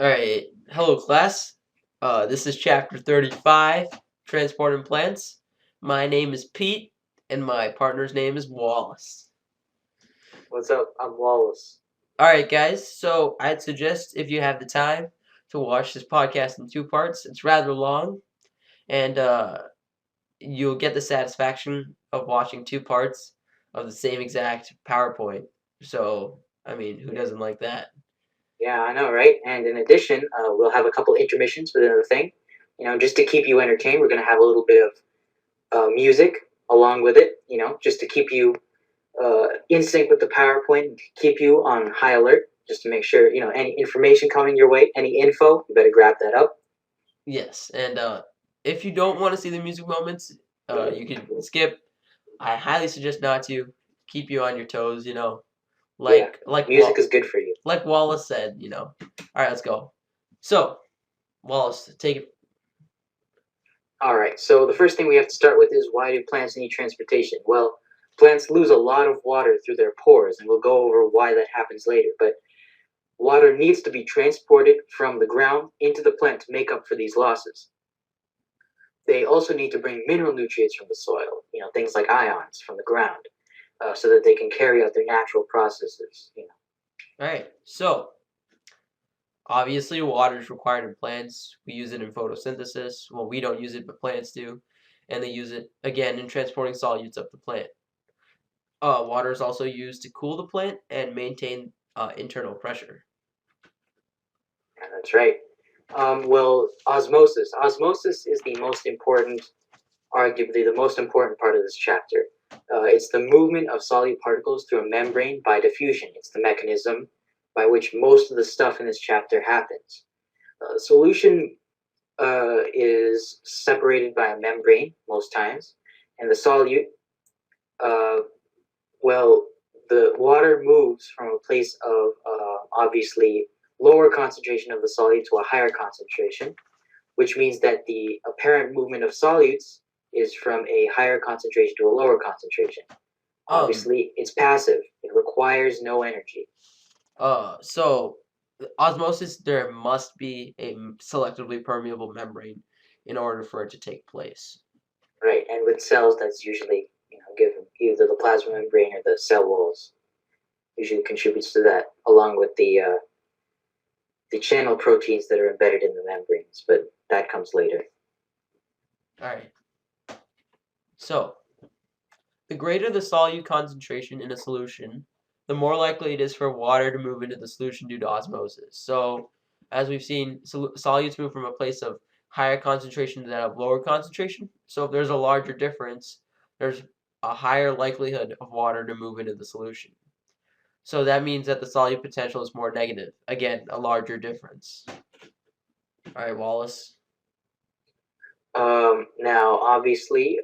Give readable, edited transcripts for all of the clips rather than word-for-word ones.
Alright, hello class. This is chapter 35, Transporting Plants. My name is Pete, and my partner's name is Wallace. What's up? I'm Wallace. Alright guys, so I'd suggest if you have the time to watch this podcast in two parts. It's rather long, and you'll get the satisfaction of watching two parts of the same exact PowerPoint. So, I mean, who doesn't like that? Yeah, I know, right? And in addition, we'll have a couple intermissions within the thing. Just to keep you entertained, we're going to have a little bit of music along with it, just to keep you in sync with the PowerPoint, keep you on high alert, just to make sure, any information coming your way, any info, you better grab that up. Yes, and if you don't want to see the music moments, you can skip. I highly suggest not to. Keep you on your toes, Yeah, like music is good for you. like Wallace said. All right, let's go. So, Wallace, take it. All right, so the first thing we have to start with is, why do plants need transportation? Well, plants lose a lot of water through their pores, and we'll go over why that happens later. But water needs to be transported from the ground into the plant to make up for these losses. They also need to bring mineral nutrients from the soil, things like ions from the ground, so that they can carry out their natural processes. All right, so obviously water is required in plants. We use it in photosynthesis. Well, we don't use it, but plants do, and they use it again in transporting solutes up the plant. Water is also used to cool the plant and maintain internal pressure. Yeah, that's right. Well, osmosis. Osmosis is the most important, arguably the most important part of this chapter. It's the movement of solute particles through a membrane by diffusion. It's the mechanism by which most of the stuff in this chapter happens. Solution is separated by a membrane most times, and the solute, uh, well, the water moves from a place of obviously lower concentration of the solute to a higher concentration, which means that the apparent movement of solutes is from a higher concentration to a lower concentration. Um, Obviously, it's passive. It requires no energy. so osmosis, there must be a selectively permeable membrane in order for it to take place. Right, and with cells, that's usually given either the plasma membrane or the cell walls. Usually contributes to that, along with the channel proteins that are embedded in the membranes, but that comes later. All right. So, the greater the solute concentration in a solution, the more likely it is for water to move into the solution due to osmosis. So, as we've seen, solutes move from a place of higher concentration to that of lower concentration. So, if there's a larger difference, there's a higher likelihood of water to move into the solution. So that means that the solute potential is more negative. Again, a larger difference. All right, Wallace. Now, obviously,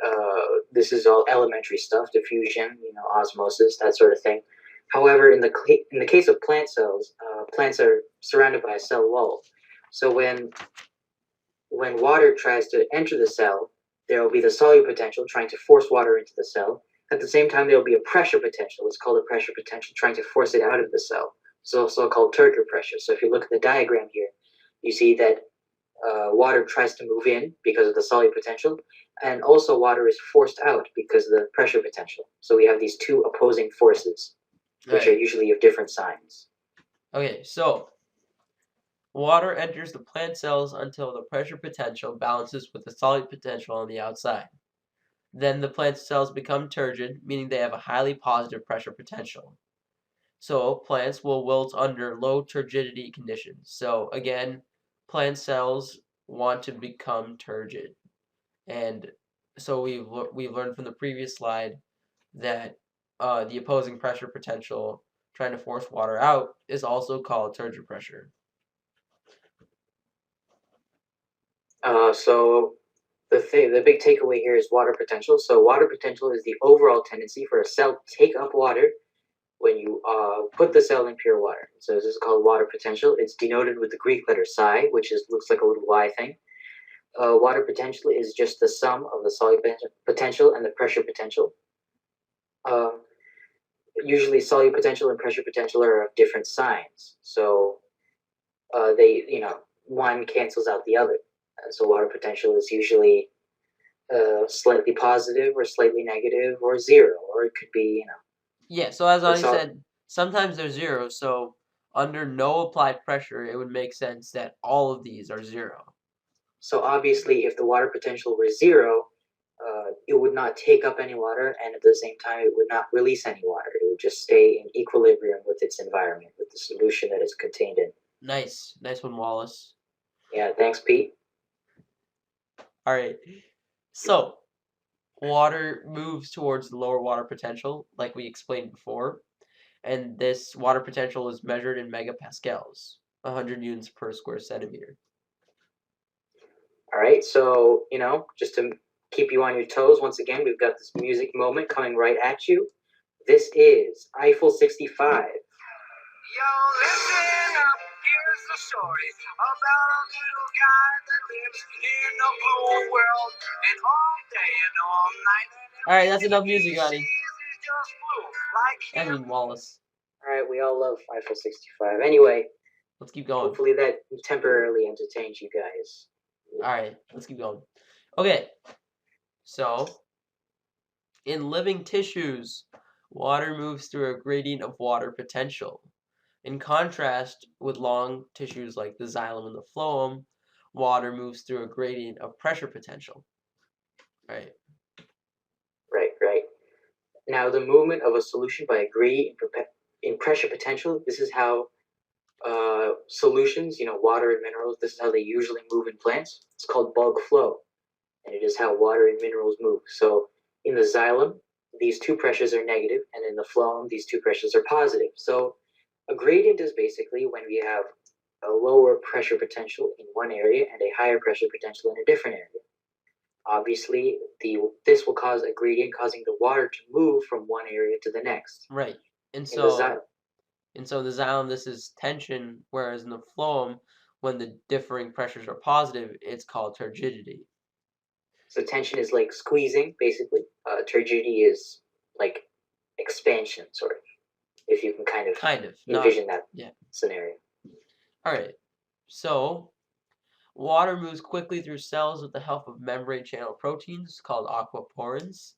this is all elementary stuff: diffusion, osmosis, that sort of thing. However, in the case of plant cells, plants are surrounded by a cell wall. So when water tries to enter the cell, there will be the solute potential trying to force water into the cell. At the same time, there will be a pressure potential. It's called a pressure potential trying to force it out of the cell. It's also called turgor pressure. So if you look at the diagram here, you see that water tries to move in because of the solute potential, and also water is forced out because of the pressure potential. So we have these two opposing forces, which are Right. usually of different signs. Okay, so water enters the plant cells until the pressure potential balances with the solute potential on the outside. Then the plant cells become turgid, meaning they have a highly positive pressure potential. So plants will wilt under low turgidity conditions. So again, plant cells want to become turgid. And so we've learned from the previous slide that the opposing pressure potential trying to force water out is also called turgid pressure. So the big takeaway here is water potential. So water potential is the overall tendency for a cell to take up water when you put the cell in pure water. So this is called water potential. It's denoted with the Greek letter psi, which looks like a little y thing. Water potential is just the sum of the solute potential and the pressure potential. Uh, usually solute potential and pressure potential are of different signs. So they, one cancels out the other. So water potential is usually slightly positive or slightly negative or zero, or it could be, Yeah, so as Ani it's all. said, sometimes they're zero, so under no applied pressure, it would make sense that all of these are zero. So obviously, if the water potential were zero, it would not take up any water, and at the same time, it would not release any water. It would just stay in equilibrium with its environment, with the solution that it's contained in. Nice. Nice one, Wallace. Yeah, thanks, Pete. All right. So, water moves towards the lower water potential, like we explained before, and this water potential is measured in megapascals, 100 units per square centimeter. All right, so, just to keep you on your toes, once again, we've got this music moment coming right at you. This is Eiffel 65. Yo, listen up, here's the story about a little guy that lives in a blue world, and all day and all night, All right, that's enough music, he Ani. sees is just blue, like I him. mean, Wallace. All right, we all love Eiffel 65. Anyway, Let's keep going. hopefully that temporarily entertains you guys. All right, let's keep going. Okay, so in living tissues, water moves through a gradient of water potential. In contrast with long tissues like the xylem and the phloem, water moves through a gradient of pressure potential. Right. Right. Now, the movement of a solution by a gradient in pressure potential, this is how solutions, water and minerals, this is how they usually move in plants. It's called bulk flow, and it is how water and minerals move. So in the xylem, these two pressures are negative, and in the phloem, these two pressures are positive. So a gradient is basically when we have a lower pressure potential in one area and a higher pressure potential in a different area. Obviously, this will cause a gradient causing the water to move from one area to the next. Right. And In the so in the xylem this is tension, whereas in the phloem, when the differing pressures are positive, it's called turgidity. So tension is like squeezing, basically. Turgidity is like expansion, sort of, if you can kind of Not envision that yeah. scenario. All right. So water moves quickly through cells with the help of membrane channel proteins called aquaporins.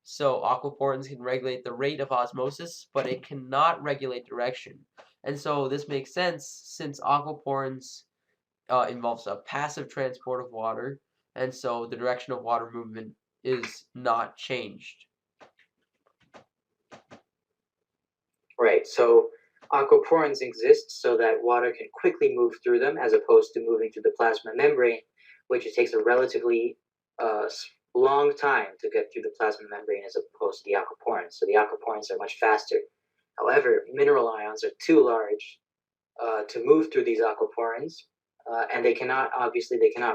So aquaporins can regulate the rate of osmosis, but it cannot regulate direction. And so this makes sense since aquaporins involves a passive transport of water, and so the direction of water movement is not changed. Right. So aquaporins exist so that water can quickly move through them, as opposed to moving through the plasma membrane, which it takes a relatively long time to get through the plasma membrane as opposed to the aquaporins. So the aquaporins are much faster. However, mineral ions are too large to move through these aquaporins, and they cannot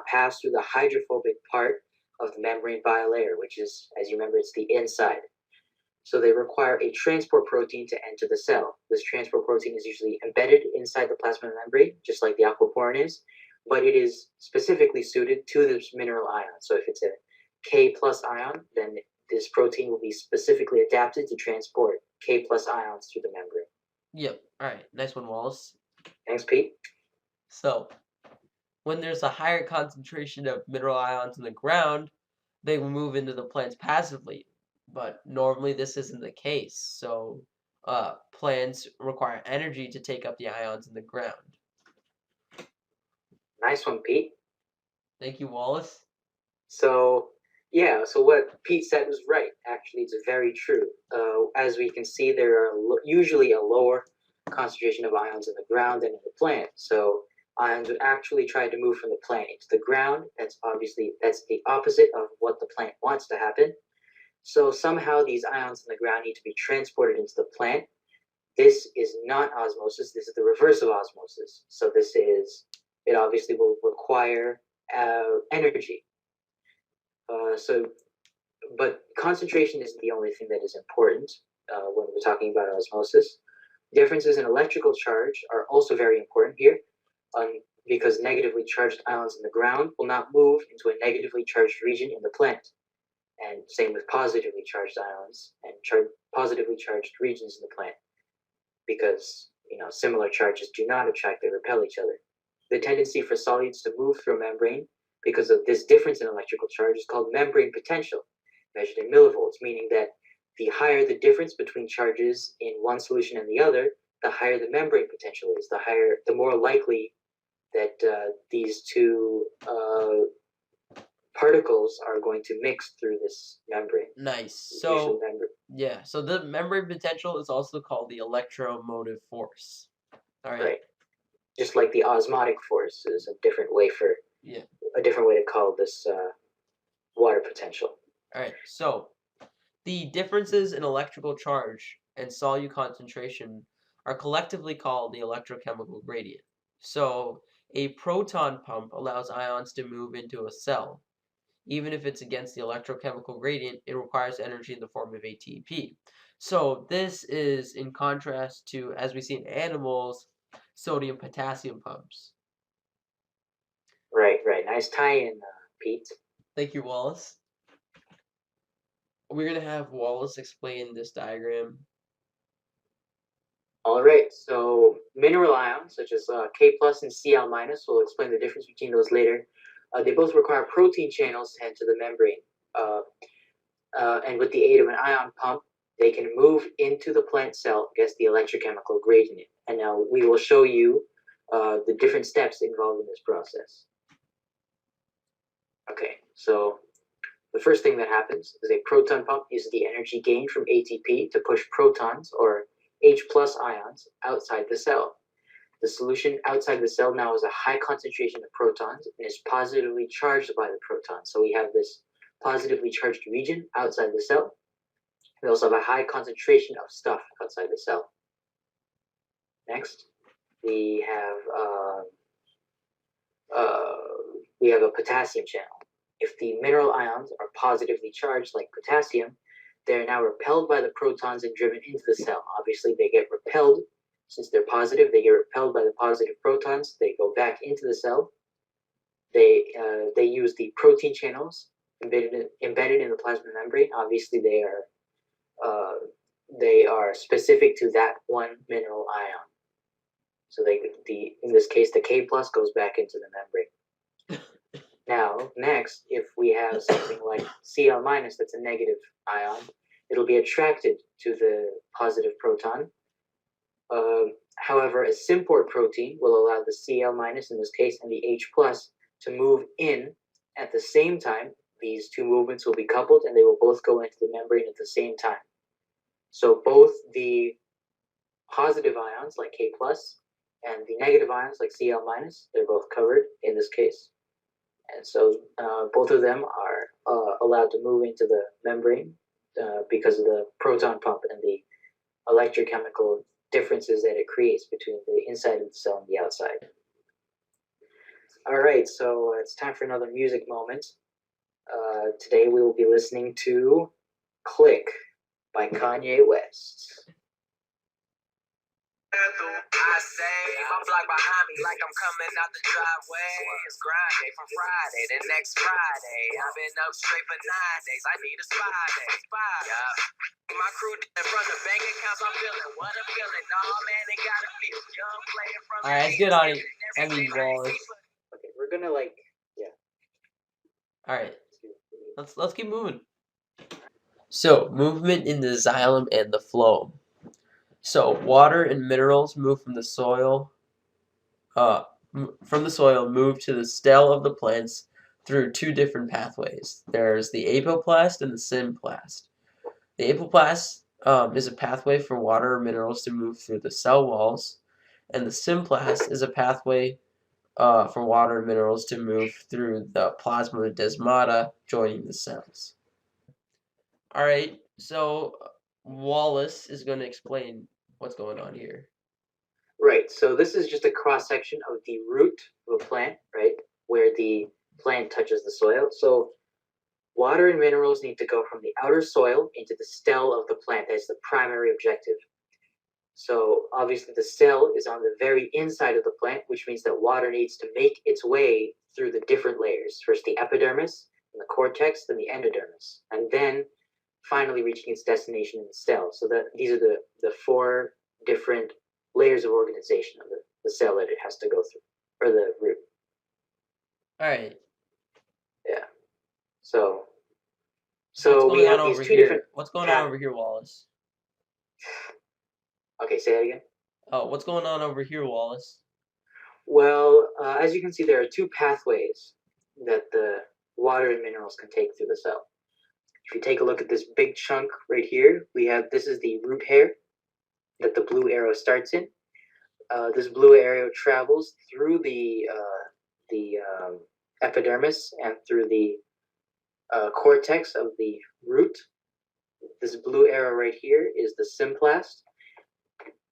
pass through the hydrophobic part of the membrane bilayer, which is, as you remember, it's the inside. So they require a transport protein to enter the cell. This transport protein is usually embedded inside the plasma membrane, just like the aquaporin is, but it is specifically suited to this mineral ion. So if it's a K plus ion, then this protein will be specifically adapted to transport K plus ions through the membrane. Yep. All right. Nice one, Wallace. Thanks, Pete. So when there's a higher concentration of mineral ions in the ground, they will move into the plants passively. But normally this isn't the case. So plants require energy to take up the ions in the ground. Nice one, Pete. Thank you, Wallace. So, yeah, so what Pete said was right. Actually, it's very true. As we can see, there are usually a lower concentration of ions in the ground than in the plant. So, ions would actually try to move from the plant into the ground. That's the opposite of what the plant wants to happen. So, somehow these ions in the ground need to be transported into the plant. This is not osmosis. This is the reverse of osmosis. So, it obviously will require energy. But concentration isn't the only thing that is important when we're talking about osmosis. Differences in electrical charge are also very important here, because negatively charged ions in the ground will not move into a negatively charged region in the plant. and same with positively charged ions and positively charged regions in the plant, because similar charges do not attract, they repel each other. The tendency for solids to move through a membrane because of this difference in electrical charge is called membrane potential, measured in millivolts, meaning that the higher the difference between charges in one solution and the other, the higher the membrane potential is, the more likely that these two particles are going to mix through this membrane. Nice. Usually So, yeah, so the membrane potential is also called the electromotive force. All right. right, just like the osmotic force is a different way Yeah. to call this water potential. All right. So, the differences in electrical charge and solute concentration are collectively called the electrochemical gradient. So, a proton pump allows ions to move into a cell. Even if it's against the electrochemical gradient, it requires energy in the form of ATP. So, this is in contrast to, as we see in animals, sodium potassium pumps. Right. Nice tie-in, Pete. Thank you, Wallace. We're going to have Wallace explain this diagram. All right, so mineral ions such as K plus and Cl minus, we'll explain the difference between those later. They both require protein channels to enter the membrane. And with the aid of an ion pump, they can move into the plant cell against the electrochemical gradient. And now we will show you the different steps involved in this process. Okay, so the first thing that happens is a proton pump uses the energy gained from ATP to push protons, or H plus ions, outside the cell. The solution outside the cell now has a high concentration of protons and is positively charged by the protons. So we have this positively charged region outside the cell. We also have a high concentration of stuff outside the cell. Next, we have a potassium channel. If the mineral ions are positively charged like potassium, they are now repelled by the protons and driven into the cell. Obviously, they get repelled. Since they're positive, they get repelled by the positive protons. They go back into the cell. They use the protein channels embedded in the plasma membrane. Obviously, they are specific to that one mineral ion. So in this case, the K plus goes back into the membrane. Now, next, if we have something like Cl minus that's a negative ion, it'll be attracted to the positive proton. However, a symport protein will allow the Cl minus in this case and the H plus to move in at the same time. These two movements will be coupled and they will both go into the membrane at the same time. So both the positive ions like K plus and the negative ions like Cl minus, they're both covered in this case. And so both of them are allowed to move into the membrane because of the proton pump and the electrochemical differences that it creates between the inside of the cell and the outside. All right, so it's time for another music moment. Today we will be listening to Click by Kanye West. I say, my block behind me like I'm coming out the driveway. It's grind day from Friday to next Friday. I've been up straight for 9 days. I need a spy day. Yeah. My crew in front of bank accounts. I'm feeling what I'm feeling. Nah, man, they gotta feel young playing from. All right, that's good, Ani. Wallace. Okay, we're gonna All right, let's keep moving. So, movement in the xylem and the phloem. So, water and minerals move from the soil, move to the stem of the plants through two different pathways. There's the apoplast and the symplast. The apoplast is a pathway for water or minerals to move through the cell walls, and the symplast is a pathway for water and minerals to move through the plasmodesmata joining the cells. All right, so Wallace is going to explain what's going on here. Right, so this is just a cross-section of the root of a plant, right, where the plant touches the soil. So water and minerals need to go from the outer soil into the cell of the plant. That's the primary objective. So obviously the cell is on the very inside of the plant, which means that water needs to make its way through the different layers. First the epidermis, the cortex, then the endodermis, and then finally reaching its destination in the cell. So that these are the four different layers of organization of the cell that it has to go through, or the root. All right. Yeah. So What's we going on have these over two here? different What's going on over here, Wallace? Okay, say that again. Oh, what's going on over here, Wallace? Well, as you can see, there are two pathways that the water and minerals can take through the cell. If you take a look at this big chunk right here, this is the root hair that the blue arrow starts in. This blue arrow travels through the epidermis and through the cortex of the root. This blue arrow right here is the symplast.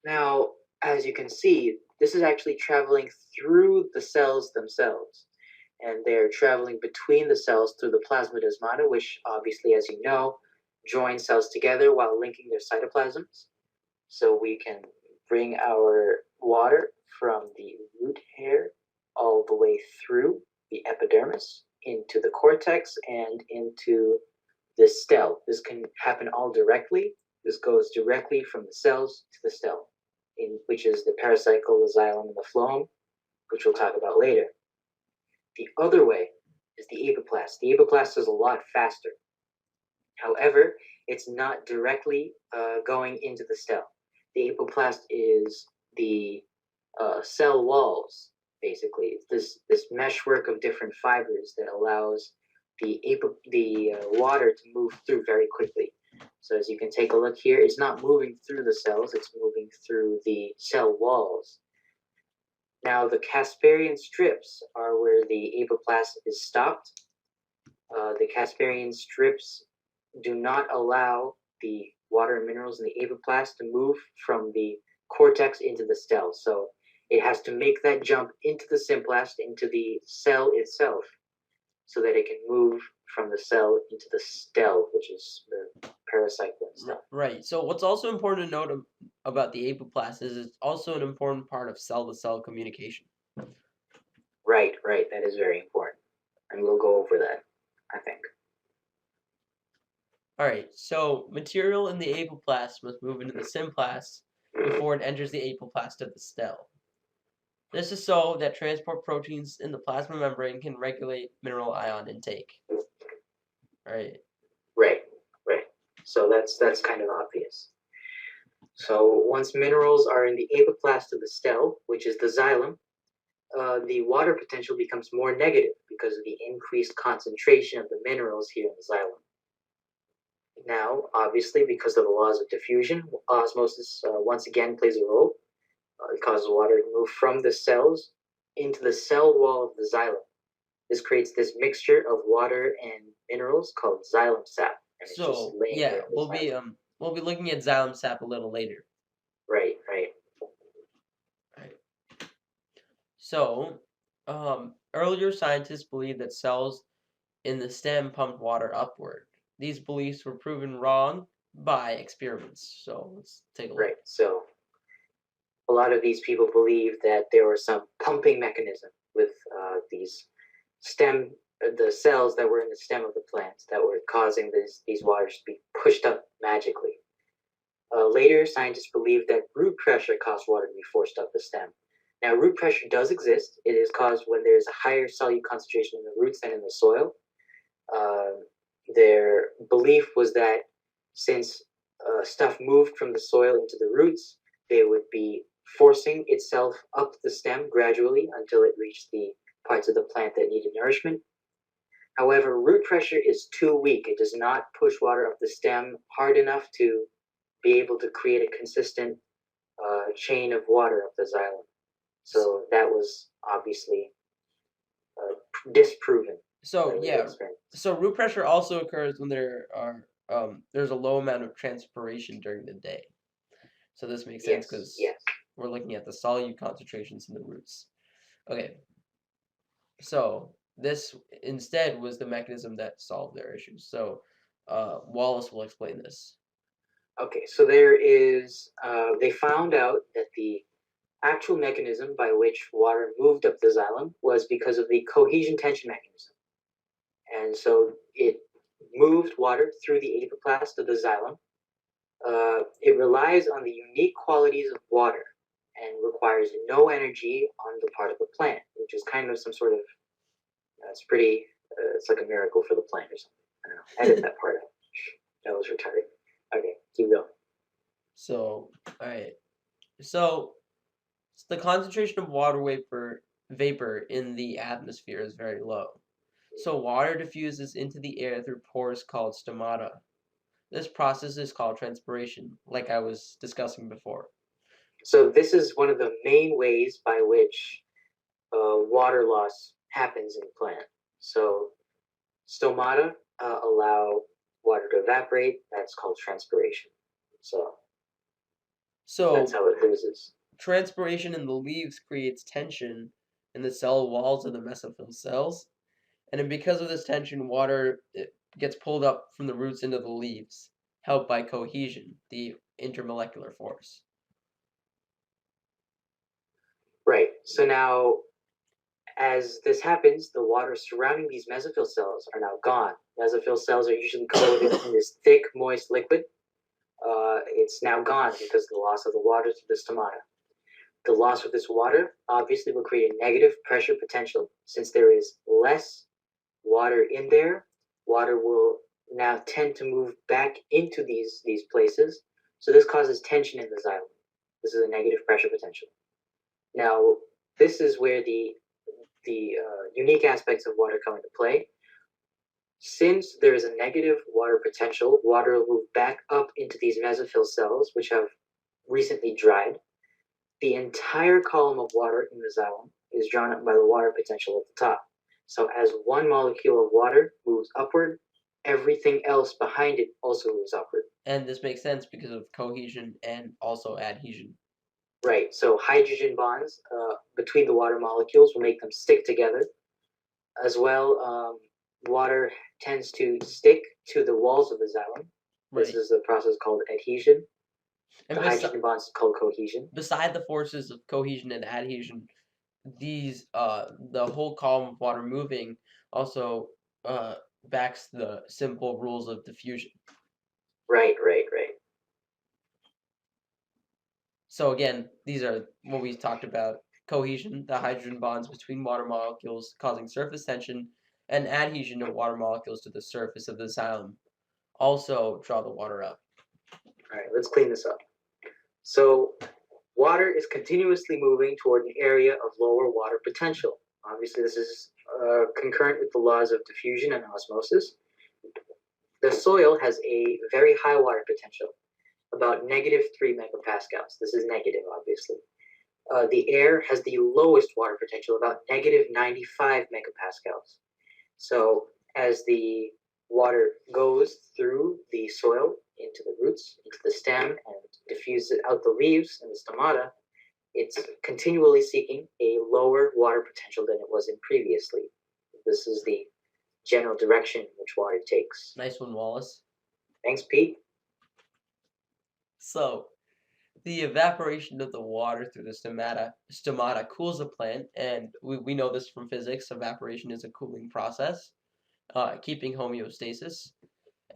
Now, as you can see, this is actually traveling through the cells themselves. And they're traveling between the cells through the plasmodesmata, which obviously, as you know, join cells together while linking their cytoplasms. So we can bring our water from the root hair all the way through the epidermis into the cortex and into the stem. This can happen all directly. This goes directly from the cells to the stem, which is the pericycle, the xylem, and the phloem, which we'll talk about later. The other way is the apoplast. The apoplast is a lot faster. However, it's not directly going into the cell. The apoplast is the cell walls, basically. It's this meshwork of different fibers that allows the water to move through very quickly. So as you can take a look here, it's not moving through the cells, it's moving through the cell walls. Now, the Casparian strips are where the apoplast is stopped. The Casparian strips do not allow the water and minerals in the apoplast to move from the cortex into the cell. So it has to make that jump into the symplast, into the cell itself, so that it can move from the cell into the stem, which is the pericycle and stuff. Right. So what's also important to note about the apoplast is it's also an important part of cell-to-cell communication. Right. That is very important. And we'll go over that, I think. All right. So material in the apoplast must move into the symplast before it enters the apoplast of the stem. This is so that transport proteins in the plasma membrane can regulate mineral ion intake. Right. Right. So that's kind of obvious. So once minerals are in the apoplast of the stem, which is the xylem, the water potential becomes more negative because of the increased concentration of the minerals here in the xylem. Now, obviously, because of the laws of diffusion, osmosis once again plays a role. It causes water to move from the cells into the cell wall of the xylem. This creates this mixture of water and minerals called xylem sap. And it's just laying there in the we'll be looking at xylem sap a little later. Right. So, earlier scientists believed that cells in the stem pumped water upward. These beliefs were proven wrong by experiments. So let's take a look. Right. So a lot of these people believe that there was some pumping mechanism with these the cells that were in the stem of the plant that were causing these waters to be pushed up magically. Later, scientists believed that root pressure caused water to be forced up the stem. Now, root pressure does exist. It is caused when there's a higher solute concentration in the roots than in the soil. Their belief was that since stuff moved from the soil into the roots, they would be forcing itself up the stem gradually until it reached the parts of the plant that needed nourishment. However, root pressure is too weak. It does not push water up the stem hard enough to be able to create a consistent chain of water up the xylem. So that was obviously disproven. So root pressure also occurs when there's a low amount of transpiration during the day. So this makes sense because we're looking at the solute concentrations in the roots. Okay. So this instead was the mechanism that solved their issues. So Wallace will explain this. Okay, so there is, they found out that the actual mechanism by which water moved up the xylem was because of the cohesion tension mechanism. and so it moved water through the apoplast of the xylem. It relies on the unique qualities of water and requires no energy on the part of the plant, which is kind of some sort of, it's pretty, it's like a miracle for the plant or something. I don't know. Edit that part out. That was retarded. Okay, keep going. So, all right. So, the concentration of water vapor in the atmosphere is very low. So, water diffuses into the air through pores called stomata. This process is called transpiration, like I was discussing before. So this is one of the main ways by which water loss happens in a plant. So stomata allow water to evaporate. That's called transpiration. So that's So, how it loses. transpiration in the leaves creates tension in the cell walls of the mesophyll cells, and then because of this tension, water gets pulled up from the roots into the leaves, helped by cohesion, the intermolecular force. Right. So now, as this happens, the water surrounding these mesophyll cells are now gone. Mesophyll cells are usually coated in this thick, moist liquid. It's now gone because of the loss of the water to the stomata. The loss of this water obviously will create a negative pressure potential. Since there is less water in there, water will now tend to move back into these places. So this causes tension in the xylem. This is a negative pressure potential. Now, this is where the unique aspects of water come into play. Since there is a negative water potential, water will move back up into these mesophyll cells, which have recently dried. The entire column of water in the xylem is drawn up by the water potential at the top. So as one molecule of water moves upward, everything else behind it also moves upward. And this makes sense because of cohesion and also adhesion. Right, so hydrogen bonds between the water molecules will make them stick together. As well, water tends to stick to the walls of the xylem. Right. This is a process called adhesion. And The hydrogen bonds is called cohesion. beside the forces of cohesion and adhesion, the whole column of water moving also backs the simple rules of diffusion. Right. So again, these are what we talked about: cohesion, the hydrogen bonds between water molecules causing surface tension, and adhesion of water molecules to the surface of the xylem also draw the water up. All right, let's clean this up. So water is continuously moving toward an area of lower water potential. Obviously, this is concurrent with the laws of diffusion and osmosis. The soil has a very high water potential, about -3 megapascals. This is negative, obviously. The air has the lowest water potential, about -95 megapascals. So as the water goes through the soil into the roots, into the stem, and diffuses out the leaves and the stomata, it's continually seeking a lower water potential than it was in previously. This is the general direction in which water takes. Nice one, Wallace. Thanks, Pete. So, the evaporation of the water through the stomata cools the plant, and we know this from physics. Evaporation is a cooling process, keeping homeostasis,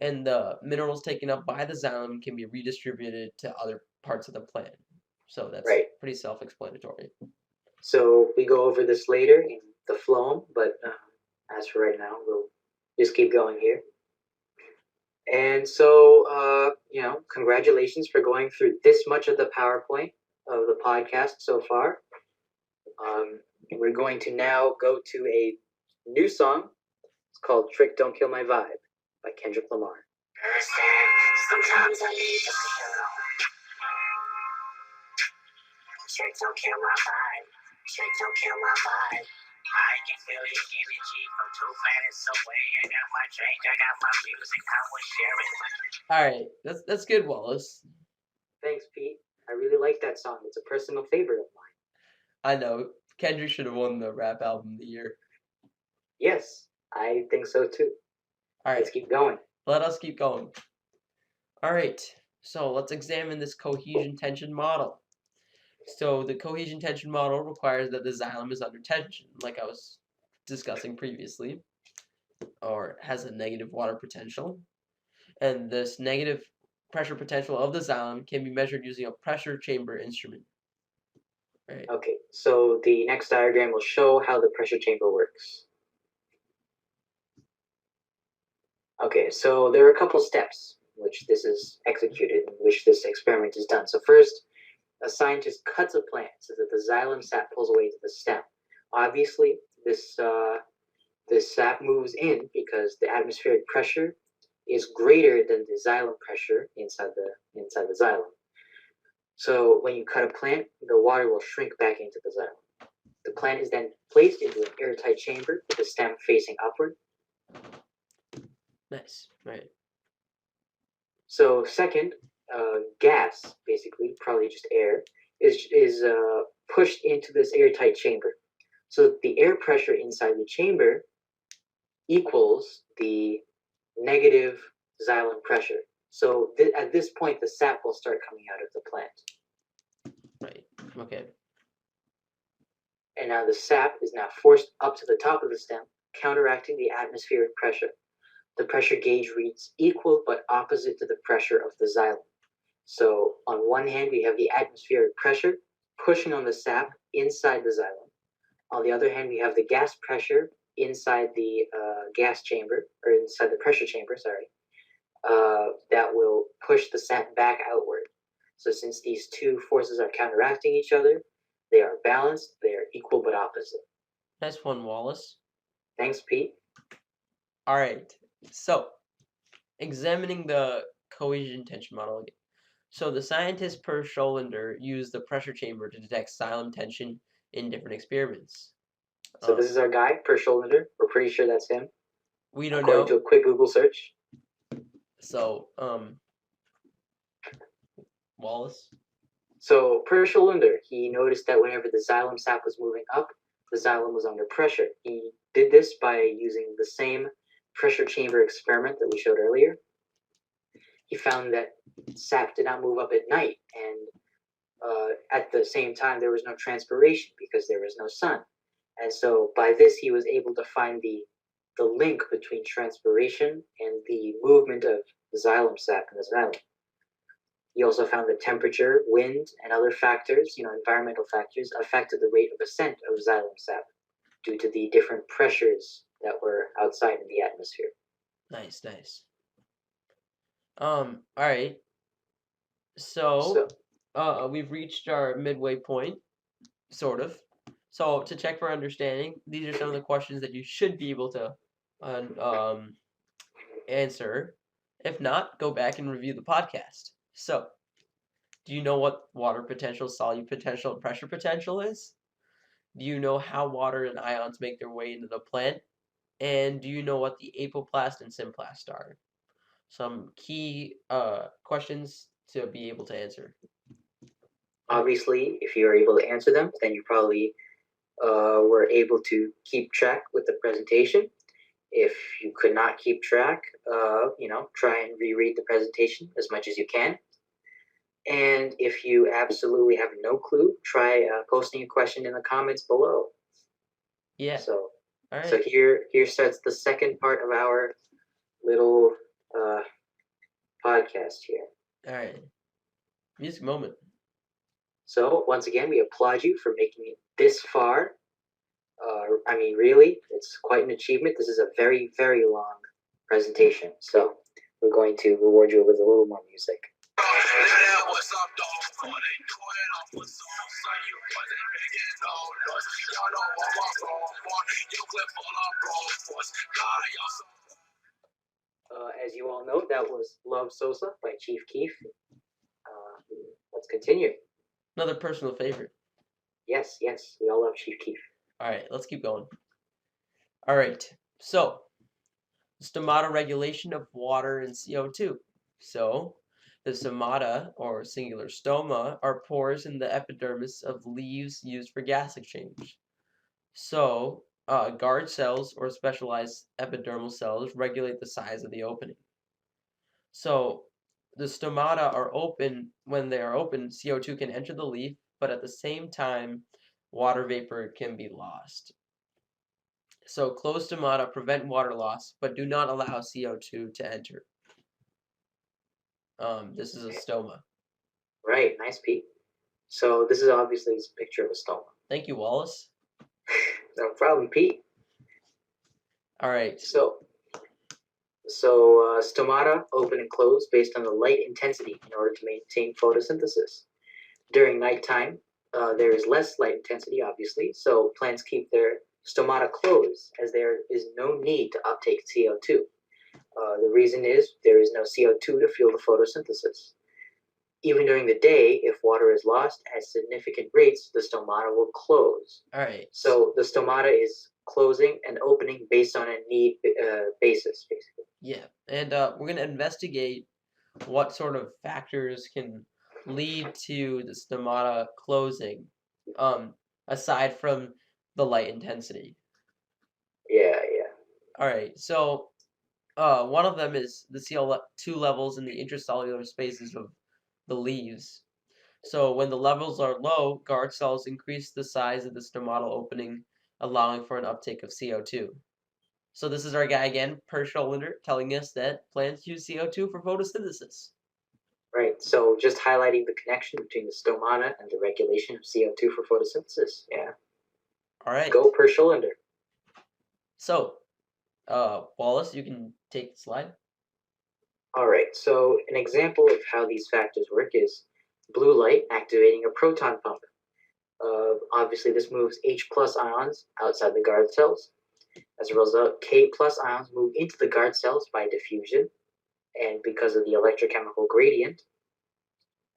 and the minerals taken up by the xylem can be redistributed to other parts of the plant. So that's Right. pretty self-explanatory. So we go over this later in the phloem, but as for right now, we'll just keep going here. And so, congratulations for going through this much of the PowerPoint of the podcast so far. We're going to now go to a new song. It's called Trick Don't Kill My Vibe by Kendrick Lamar. Sometimes I need to feel. Trick don't kill my vibe. Trick don't kill my vibe. I can feel the energy from two planets away. I got my drink, I got my music, I will share it. All right, that's good, Wallace. Thanks, Pete. I really like that song. It's a personal favorite of mine. I know Kendrick should have won the rap album of the year. Yes, I think so too. All right, Let's keep going. let us keep going. All right, so let's examine this cohesion tension model. So the cohesion tension model requires that the xylem is under tension, like I was discussing previously. or has a negative water potential, and this negative pressure potential of the xylem can be measured using a pressure chamber instrument. Right. Okay, so the next diagram will show how the pressure chamber works. Okay, so there are a couple steps in which this is executed, in which this experiment is done. So first, a scientist cuts a plant so that the xylem sap pulls away to the stem. Obviously, this sap moves in because the atmospheric pressure is greater than the xylem pressure inside the xylem. So when you cut a plant, the water will shrink back into the xylem. The plant is then placed into an airtight chamber with the stem facing upward. Nice. Right. So second, gas, basically, probably just air, is pushed into this airtight chamber. So the air pressure inside the chamber equals the negative xylem pressure. So at this point, the sap will start coming out of the plant. Right. Okay. And now the sap is now forced up to the top of the stem, counteracting the atmospheric pressure. The pressure gauge reads equal but opposite to the pressure of the xylem. So on one hand, we have the atmospheric pressure pushing on the sap inside the xylem. On the other hand, we have the gas pressure inside the gas chamber, or inside the pressure chamber, sorry, that will push the sap back outward. So since these two forces are counteracting each other, they are balanced, they are equal but opposite. Nice one, Wallace. Thanks, Pete. All right. So, examining the cohesion tension model again. So the scientist Per Scholander used the pressure chamber to detect xylem tension in different experiments. So this is our guy, Per Scholander. We're pretty sure that's him, We don't according to know. a quick Google search. So, Wallace. So Per Scholander, he noticed that whenever the xylem sap was moving up, the xylem was under pressure. He did this by using the same pressure chamber experiment that we showed earlier. He found that sap did not move up at night, and at the same time there was no transpiration because there was no sun. And so by this he was able to find the link between transpiration and the movement of the xylem sap in the xylem. He also found that temperature, wind, and other factors, environmental factors, affected the rate of ascent of xylem sap due to the different pressures that were outside in the atmosphere. Nice, nice. All right. So, we've reached our midway point, sort of. So, to check for understanding, these are some of the questions that you should be able to answer. If not, go back and review the podcast. So, do you know what water potential, solute potential, and pressure potential is? Do you know how water and ions make their way into the plant? And do you know what the apoplast and symplast are? Some key questions to be able to answer. Obviously, if you're able to answer them, then you probably were able to keep track with the presentation. If you could not keep track, try and reread the presentation as much as you can. And if you absolutely have no clue, try posting a question in the comments below. Yeah. So, All right. so here starts the second part of our little podcast here. All right. Music moment. So once again, we applaud you for making it this far. Really, it's quite an achievement. This is a very, very long presentation. So we're going to reward you with a little more music. As you all know, that was Love Sosa by Chief Keef. Let's continue. Another personal favorite. Yes, we all love Chief Keef. All right, let's keep going. All right, so stomata regulation of water and CO2. So the stomata, or singular stoma, are pores in the epidermis of leaves used for gas exchange. So guard cells, or specialized epidermal cells, regulate the size of the opening. So the stomata are open. When they are open, CO2 can enter the leaf, but at the same time, water vapor can be lost. So closed stomata prevent water loss, but do not allow CO2 to enter. This is a stoma. Right, nice, Pete. So this is obviously a picture of a stoma. Thank you, Wallace. No problem, Pete. All right. So stomata open and close based on the light intensity in order to maintain photosynthesis. During nighttime, there is less light intensity, obviously, so plants keep their stomata closed as there is no need to uptake CO2. The reason is there is no CO2 to fuel the photosynthesis. Even during the day, if water is lost at significant rates, the stomata will close. All right. So the stomata is closing and opening based on a need basis, basically. Yeah, and we're gonna investigate what sort of factors can lead to the stomata closing, aside from the light intensity. Yeah. All right, so one of them is the CO2 levels in the intracellular spaces of the leaves. So when the levels are low, guard cells increase the size of the stomatal opening, allowing for an uptake of CO2. So this is our guy again, Per Scholinder, telling us that plants use CO2 for photosynthesis. Right. So just highlighting the connection between the stomata and the regulation of CO2 for photosynthesis. Yeah. All right. Go Per Scholinder. So, Wallace, you can take the slide. All right. So an example of how these factors work is blue light activating a proton pump. Obviously, this moves H plus ions outside the guard cells. As a result, K plus ions move into the guard cells by diffusion, and because of the electrochemical gradient,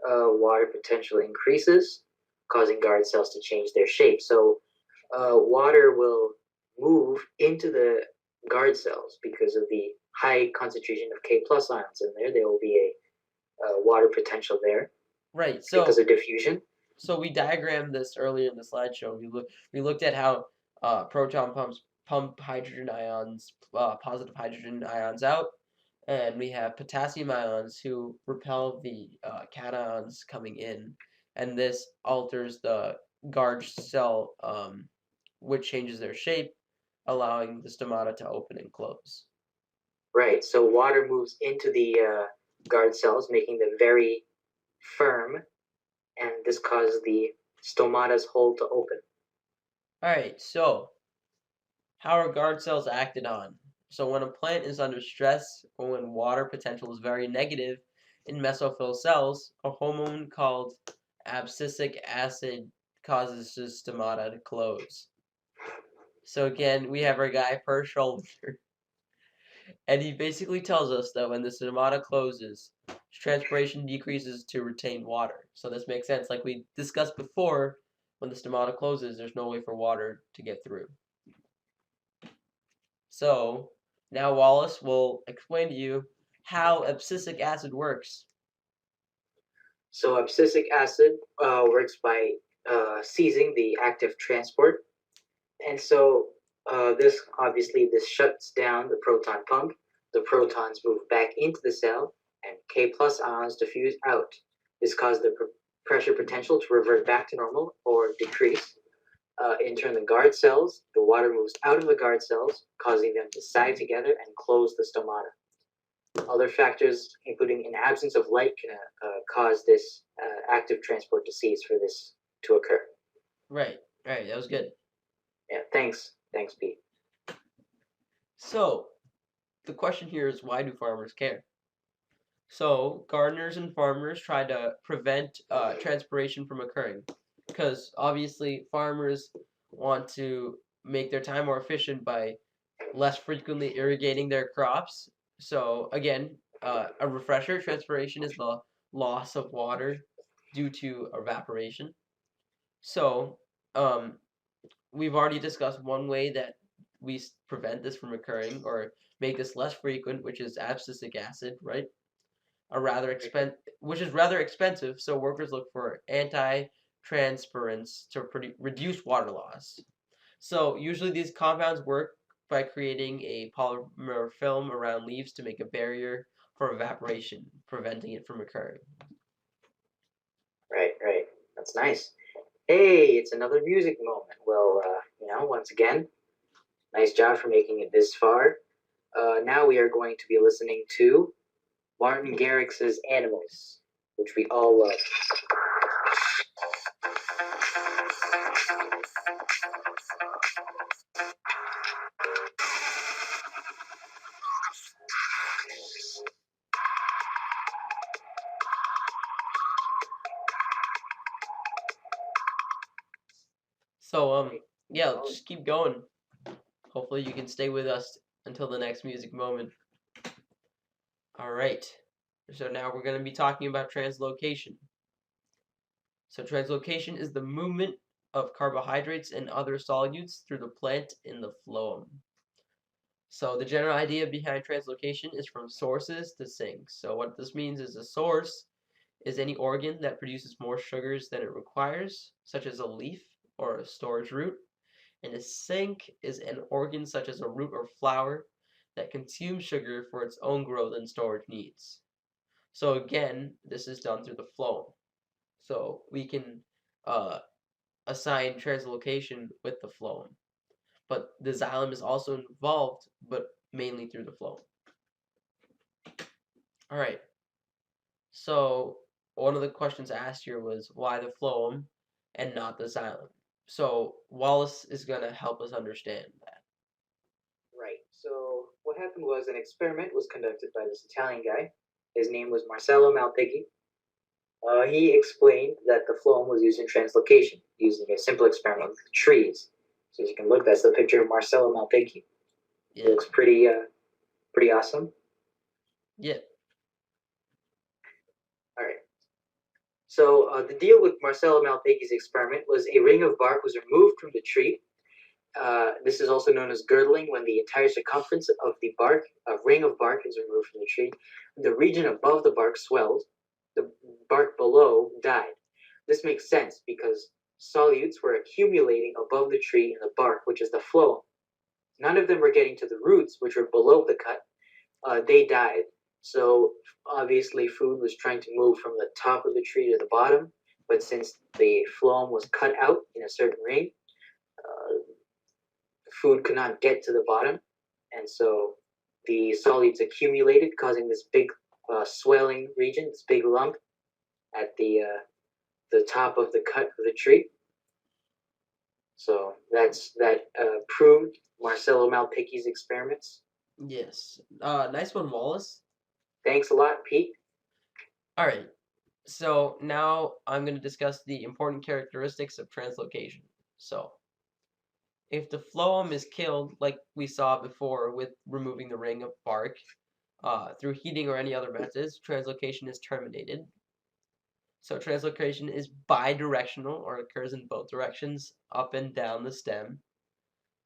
water potential increases, causing guard cells to change their shape. So water will move into the guard cells because of the high concentration of K plus ions in there. There will be a water potential there. Right. Because of diffusion. So we diagrammed this earlier in the slideshow. We looked at how proton pumps pump hydrogen ions, positive hydrogen ions out, and we have potassium ions who repel the cations coming in, and this alters the guard cell, which changes their shape, allowing the stomata to open and close. Right. So water moves into the guard cells, making them very firm, and this causes the stomata's hole to open. All right, so how are guard cells acted on? So when a plant is under stress or when water potential is very negative in mesophyll cells, a hormone called abscisic acid causes the stomata to close. So again, we have our guy Per Scholinger, and he basically tells us that when the stomata closes, transpiration decreases to retain water. So this makes sense. Like we discussed before, when the stomata closes, there's no way for water to get through. So now Wallace will explain to you how abscisic acid works. So abscisic acid works by seizing the active transport, and so this shuts down the proton pump. The protons move back into the cell, and K plus ions diffuse out. This causes the pressure potential to revert back to normal or decrease. In turn, the guard cells, the water moves out of the guard cells, causing them to sag together and close the stomata. Other factors, including an absence of light, can cause this active transport to cease for this to occur. Right, that was good. Yeah, thanks, Pete. So the question here is, why do farmers care? So gardeners and farmers try to prevent transpiration from occurring, because obviously farmers want to make their time more efficient by less frequently irrigating their crops. So again, a refresher, transpiration is the loss of water due to evaporation. So we've already discussed one way that we prevent this from occurring or make this less frequent, which is abscisic acid, right? Which is rather expensive, so workers look for anti-transpirants to reduce water loss. So usually these compounds work by creating a polymer film around leaves to make a barrier for evaporation, preventing it from occurring. Right. That's nice. Hey, it's another music moment. Well, once again, Nice job for making it this far. Now we are going to be listening to Martin Garrix's Animals, which we all love. So Right. yeah, just keep going. Hopefully you can stay with us until the next music moment. All right. So now we're going to be talking about translocation. So translocation is the movement of carbohydrates and other solutes through the plant in the phloem. So the general idea behind translocation is from sources to sinks. So what this means is a source is any organ that produces more sugars than it requires, such as a leaf or a storage root. And a sink is an organ such as a root or flower that consumes sugar for its own growth and storage needs. So again, this is done through the phloem. So we can uh, assign translocation with the phloem. But the xylem is also involved, but mainly through the phloem. All right. So one of the questions asked here was why the phloem and not the xylem. So Wallace is going to help us understand that. Right. So what happened was an experiment was conducted by this Italian guy. His name was Marcello Malpighi. He explained that the phloem was used in translocation using a simple experiment with trees. So as you can look, that's the picture of Marcello Malpighi. Yeah. It looks pretty awesome. Yeah. All right. So the deal with Marcello Malpighi's experiment was a ring of bark was removed from the tree. This is also known as girdling, when the entire circumference of the bark, a ring of bark, is removed from the tree. The region above the bark swelled. The bark below died. This makes sense because solutes were accumulating above the tree in the bark, which is the phloem. None of them were getting to the roots, which were below the cut. They died. So obviously, food was trying to move from the top of the tree to the bottom, but since the phloem was cut out in a certain ring, food could not get to the bottom, and so the solutes accumulated, causing this big swelling region, this big lump at the top of the cut of the tree. So that proved Marcello Malpighi's experiments. Yes. Nice one, Wallace. Thanks a lot, Pete. All right. So now I'm going to discuss the important characteristics of translocation. So if the phloem is killed, like we saw before with removing the ring of bark, through heating or any other methods, translocation is terminated. So translocation is bidirectional or occurs in both directions, up and down the stem,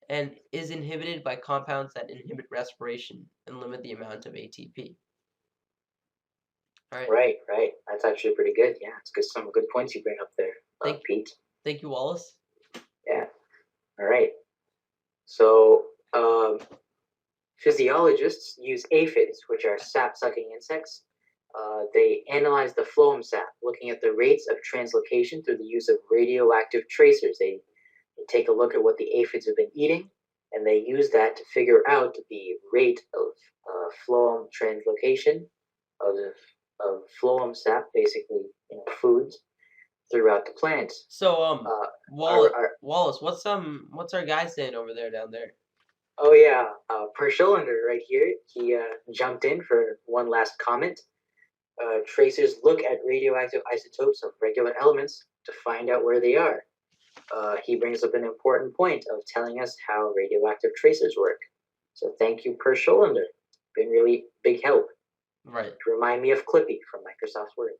and is inhibited by compounds that inhibit respiration and limit the amount of ATP. All right. Right. That's actually pretty good. Yeah, it's good. Some good points you bring up there, Pete. Thank you, Wallace. Yeah. All right. So physiologists use aphids, which are sap-sucking insects. They analyze the phloem sap, looking at the rates of translocation through the use of radioactive tracers. They take a look at what the aphids have been eating, and they use that to figure out the rate of phloem translocation of phloem sap, basically foods throughout the plant. So Our, Wallace, what's our guy saying over there down there? Oh yeah, Per Scholander right here. He jumped in for one last comment. Tracers look at radioactive isotopes of regular elements to find out where they are. He brings up an important point of telling us how radioactive tracers work. So thank you, Per Scholander. Been really big help. Right. To remind me of Clippy from Microsoft Word.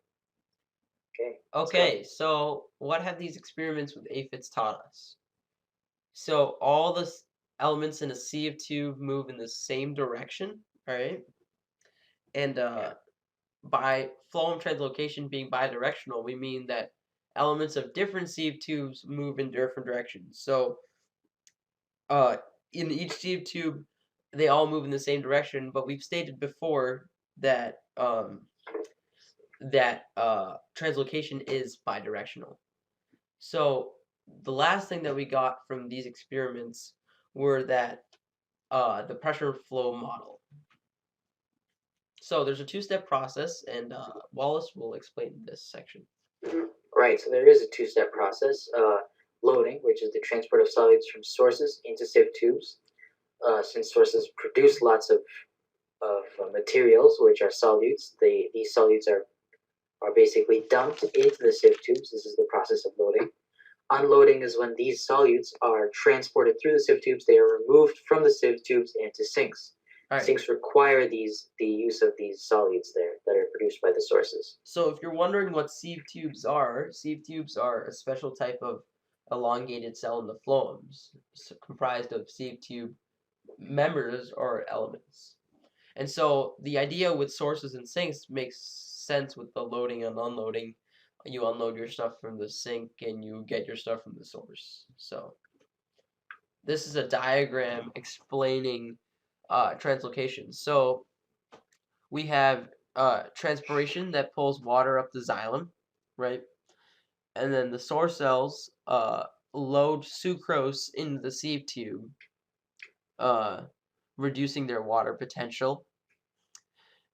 Okay. Okay, so what have these experiments with aphids taught us? So all the elements in a sieve tube move in the same direction, right? And by phloem translocation being bidirectional, we mean that elements of different sieve tubes move in different directions. So uh, in each sieve tube, they all move in the same direction, but we've stated before that translocation is bidirectional. So the last thing that we got from these experiments were that the pressure flow model. So there's a two-step process, and Wallace will explain this section. Right, so there is a two-step process. Loading, which is the transport of solids from sources into sieve tubes. Since sources produce lots of materials, which are solutes, these solutes are basically dumped into the sieve tubes. This is the process of loading. Unloading is when these solutes are transported through the sieve tubes. They are removed from the sieve tubes into sinks. All right. Sinks require the use of these solutes there that are produced by the sources. So if you're wondering what sieve tubes are a special type of elongated cell in the phloems, comprised of sieve tube members or elements. And so the idea with sources and sinks makes sense with the loading and unloading. You unload your stuff from the sink and you get your stuff from the source. So this is a diagram explaining translocation. So we have transpiration that pulls water up the xylem, right? And then the source cells load sucrose into the sieve tube, reducing their water potential.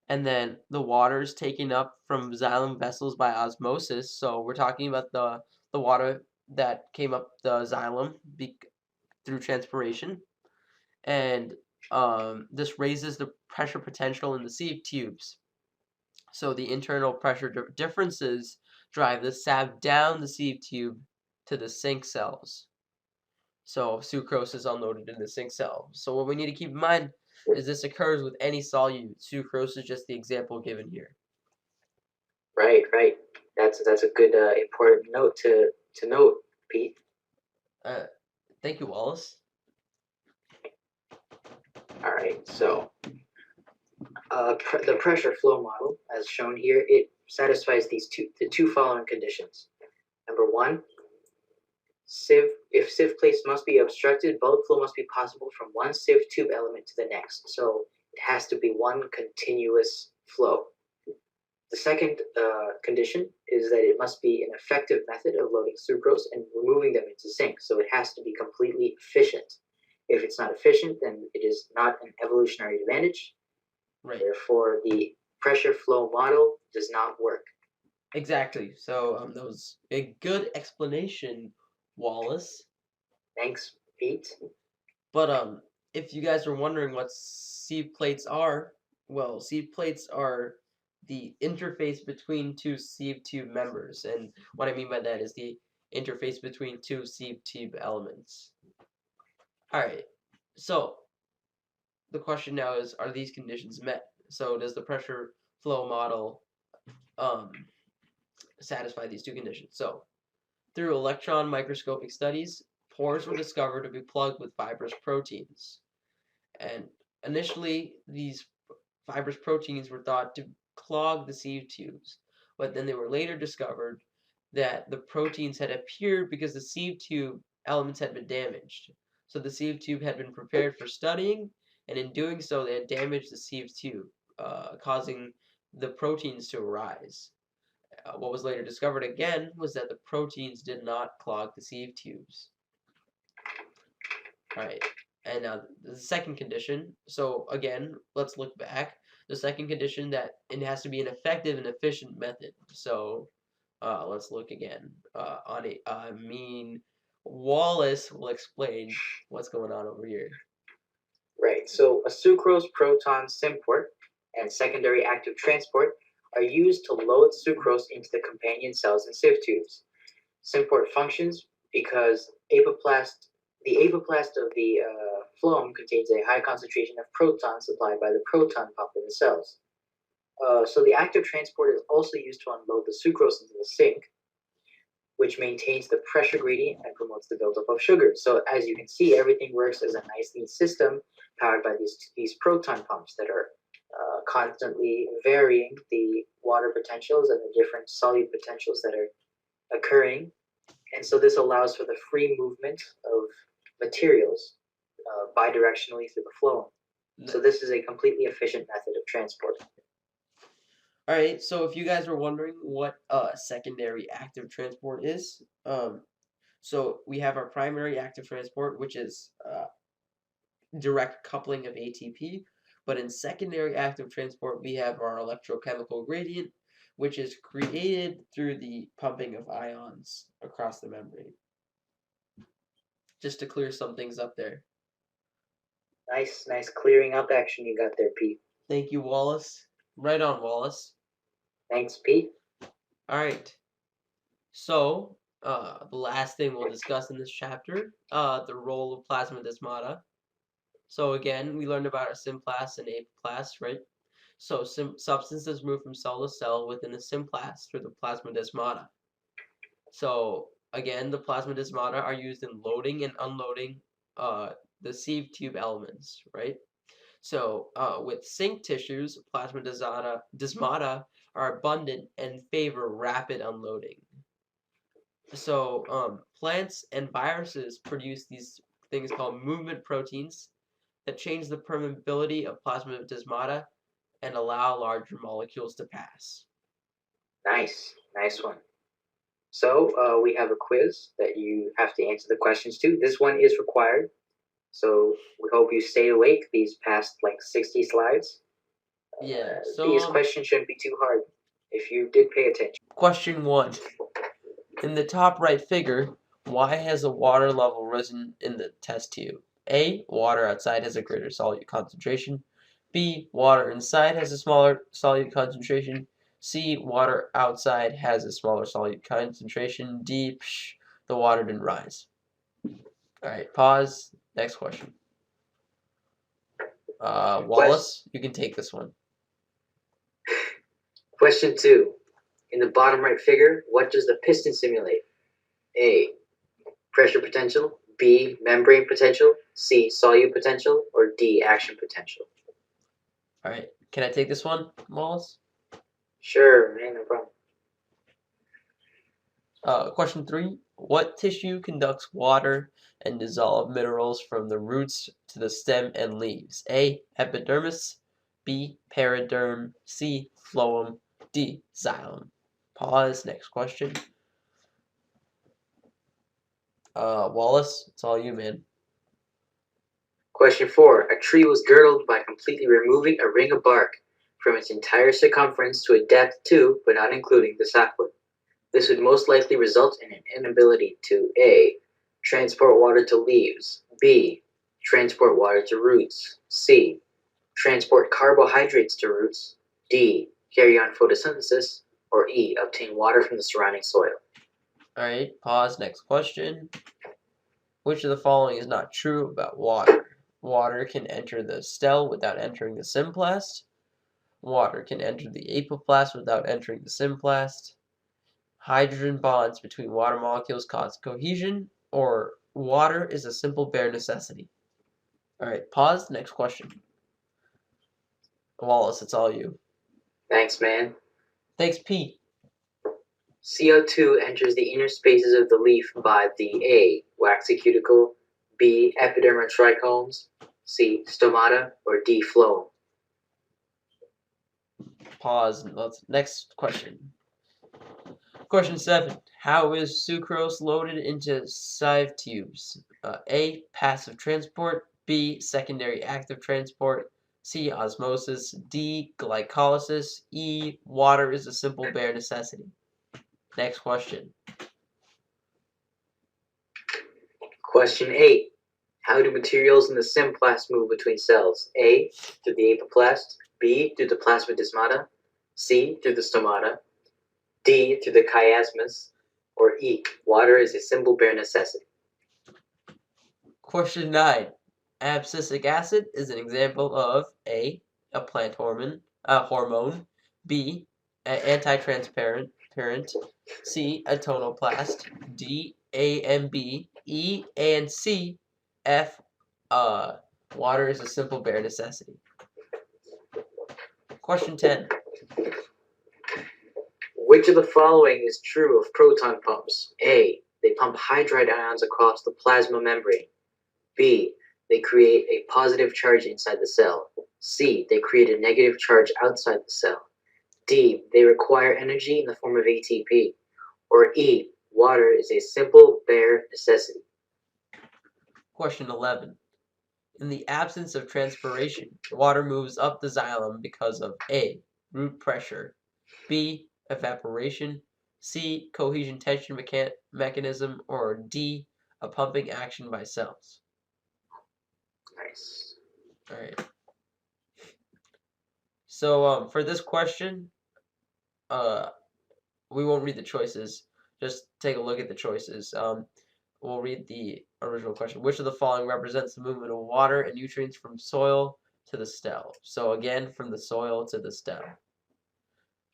And then the water is taken up from xylem vessels by osmosis. So we're talking about the water that came up the xylem through transpiration, and this raises the pressure potential in the sieve tubes. So the internal pressure differences drive the sap down the sieve tube to the sink cells. So sucrose is unloaded in the sink cell. So what we need to keep in mind is this occurs with any solute. Sucrose is just the example given here. Right. That's a good important note to note, Pete. Thank you, Wallace. All right, so the pressure flow model, as shown here, it satisfies the two following conditions. Number one, if sieve plates must be obstructed, bulk flow must be possible from one sieve tube element to the next. So it has to be one continuous flow. The second condition is that it must be an effective method of loading sucrose and removing them into zinc. So it has to be completely efficient. If it's not efficient, then it is not an evolutionary advantage. Right. Therefore, the pressure flow model does not work. Exactly. So that was a good explanation, Wallace. Thanks, Pete. But if you guys are wondering what sieve plates are, well, sieve plates are the interface between two sieve tube members, and what I mean by that is the interface between two sieve tube elements. All right. So the question now is, are these conditions met? So does the pressure flow model satisfy these two conditions? So through electron microscopic studies, pores were discovered to be plugged with fibrous proteins. And initially, these fibrous proteins were thought to clog the sieve tubes, but then they were later discovered that the proteins had appeared because the sieve tube elements had been damaged. So the sieve tube had been prepared for studying, and in doing so, they had damaged the sieve tube, causing the proteins to arise. What was later discovered again was that the proteins did not clog the sieve tubes. All right, and now the second condition. So again, let's look back. The second condition, that it has to be an effective and efficient method. So let's look again. Wallace will explain what's going on over here. Right. So a sucrose proton symport and secondary active transport are used to load sucrose into the companion cells in sieve tubes. Symport functions because the apoplast of the phloem contains a high concentration of protons supplied by the proton pump in the cells. So the active transport is also used to unload the sucrose into the sink, which maintains the pressure gradient and promotes the buildup of sugar. So as you can see, everything works as a nice neat system powered by these proton pumps that are constantly varying the water potentials and the different solute potentials that are occurring. And so this allows for the free movement of materials bidirectionally through the phloem. So this is a completely efficient method of transport. All right, so if you guys were wondering what secondary active transport is, so we have our primary active transport, which is direct coupling of ATP. But in secondary active transport, we have our electrochemical gradient, which is created through the pumping of ions across the membrane. Just to clear some things up there. Nice clearing up action you got there, Pete. Thank you, Wallace. Right on, Wallace. Thanks, Pete. All right. So, the last thing we'll discuss in this chapter, the role of plasmodesmata. So again, we learned about our symplast and apoplast, right? So substances move from cell to cell within the symplast through the plasmodesmata. So again, the plasmodesmata are used in loading and unloading the sieve tube elements, right? So with sink tissues, plasmodesmata are abundant and favor rapid unloading. So plants and viruses produce these things called movement proteins that change the permeability of plasmodesmata and allow larger molecules to pass. Nice one. So we have a quiz that you have to answer the questions to. This one is required, so we hope you stay awake these past like 60 slides. Yeah, These questions shouldn't be too hard if you did pay attention. Question 1. In the top right figure, why has the water level risen in the test tube? A. Water outside has a greater solute concentration. B. Water inside has a smaller solute concentration. C. Water outside has a smaller solute concentration. D. The water didn't rise. Alright, pause. Next question. Wallace, you can take this one. Question 2. In the bottom right figure, what does the piston simulate? A. Pressure potential. B. Membrane potential. C. Solute potential. Or D. Action potential. Alright, can I take this one, Wallace? Sure, man, no problem. Question 3. What tissue conducts water and dissolved minerals from the roots to the stem and leaves? A. Epidermis. B. Periderm. C. Phloem. D. Xylem. Pause. Next question. Wallace, it's all you, man. Question 4. A tree was girdled by completely removing a ring of bark from its entire circumference to a depth to, but not including, the sapwood. This would most likely result in an inability to A. Transport water to leaves. B. Transport water to roots. C. Transport carbohydrates to roots. D. Carry on photosynthesis. Or E. Obtain water from the surrounding soil. Alright, pause. Next question. Which of the following is not true about water? Water can enter the cell without entering the symplast. Water can enter the apoplast without entering the symplast. Hydrogen bonds between water molecules cause cohesion, or water is a simple bare necessity. Alright, pause. Next question. Wallace, it's all you. Thanks, man. Thanks, Pete. CO2 enters the inner spaces of the leaf by the A. Waxy cuticle, B. Epidermal trichomes, C. Stomata, or D. Phloem. Pause. Next question. Question 7. How is sucrose loaded into sieve tubes? A. Passive transport. B. Secondary active transport. C. Osmosis. D. Glycolysis. E. Water is a simple bare necessity. Next question. Question 8. How do materials in the symplast move between cells? A. Through the apoplast. B. Through the plasmodesmata. C. Through the stomata. D. Through the chiasmus. Or E. Water is a simple bare necessity. Question 9. Abscisic acid is an example of A. A plant hormone. B. An antitransparent. C. A tonoplast. D. A and B. E and C. F. Water is a simple bare necessity. Question 10. Which of the following is true of proton pumps? A. They pump hydride ions across the plasma membrane. B. They create a positive charge inside the cell. C. They create a negative charge outside the cell. D. They require energy in the form of ATP. Or E. Water is a simple bare necessity. Question 11. In the absence of transpiration, water moves up the xylem because of A. Root pressure, B. Evaporation, C. Cohesion tension mechanism, or D. A pumping action by cells. Nice. All right. So for this question, we won't read the choices. Just take a look at the choices. We'll read the original question. Which of the following represents the movement of water and nutrients from soil to the stem? So again, from the soil to the stem.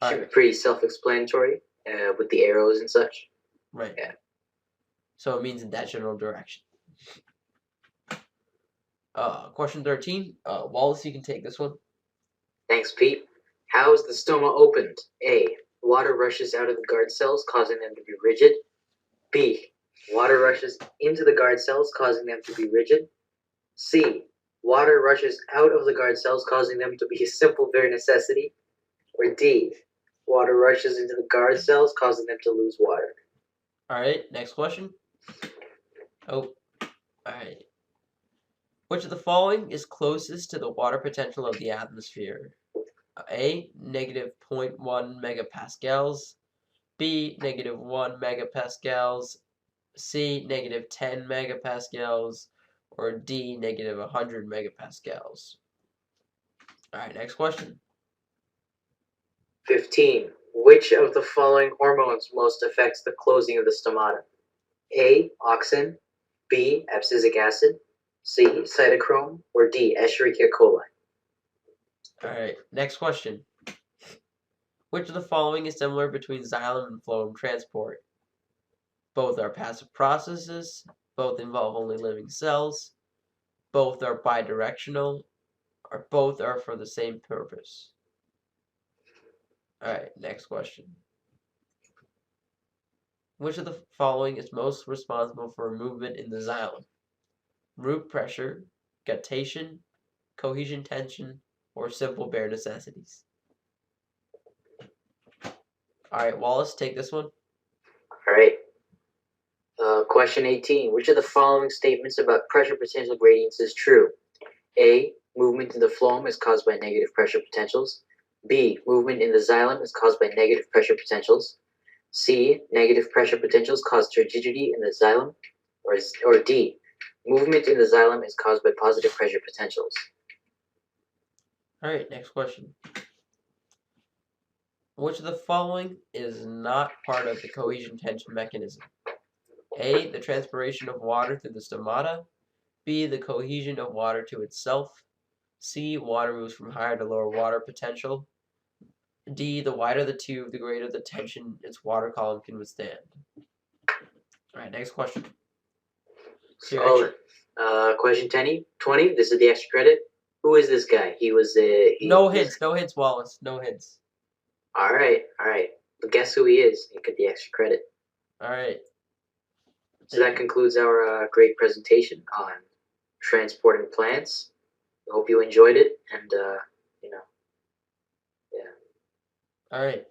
All Should right. be pretty self-explanatory with the arrows and such. Right. Yeah. So it means in that general direction. Question 13. Wallace, you can take this one. Thanks, Pete. How is the stoma opened? A. Water rushes out of the guard cells, causing them to be rigid. B. Water rushes into the guard cells, causing them to be rigid. C. Water rushes out of the guard cells, causing them to be a simple bare necessity. Or D. Water rushes into the guard cells, causing them to lose water. All right. Next question. Oh. All right. Which of the following is closest to the water potential of the atmosphere? A. Negative 0.1 megapascals. B. Negative 1 megapascals. C. Negative 10 megapascals. Or D. Negative 100 megapascals. All right, next question. 15. Which of the following hormones most affects the closing of the stomata? A. Auxin. B. Abscisic acid. C. Cytochrome. Or D. Escherichia coli. All right, next question. Which of the following is similar between xylem and phloem transport? Both are passive processes, both involve only living cells, both are bidirectional, or both are for the same purpose. All right, next question. Which of the following is most responsible for movement in the xylem? Root pressure, guttation, cohesion tension, or simple bare necessities? All right, Wallace, take this one. All right. Question 18. Which of the following statements about pressure potential gradients is true? A. Movement in the phloem is caused by negative pressure potentials. B. Movement in the xylem is caused by negative pressure potentials. C. Negative pressure potentials cause turgidity in the xylem. Or D. Movement in the xylem is caused by positive pressure potentials. All right, next question. Which of the following is not part of the cohesion tension mechanism? A. The transpiration of water through the stomata. B. The cohesion of water to itself. C. Water moves from higher to lower water potential. D. The wider the tube, the greater the tension its water column can withstand. All right, next question. Solid. Question 20. This is the extra credit. Who is this guy? No hints, Wallace. No hints. All right. But guess who he is? You get the extra credit. All right. So that concludes our great presentation on transporting plants. I hope you enjoyed it, and yeah. All right.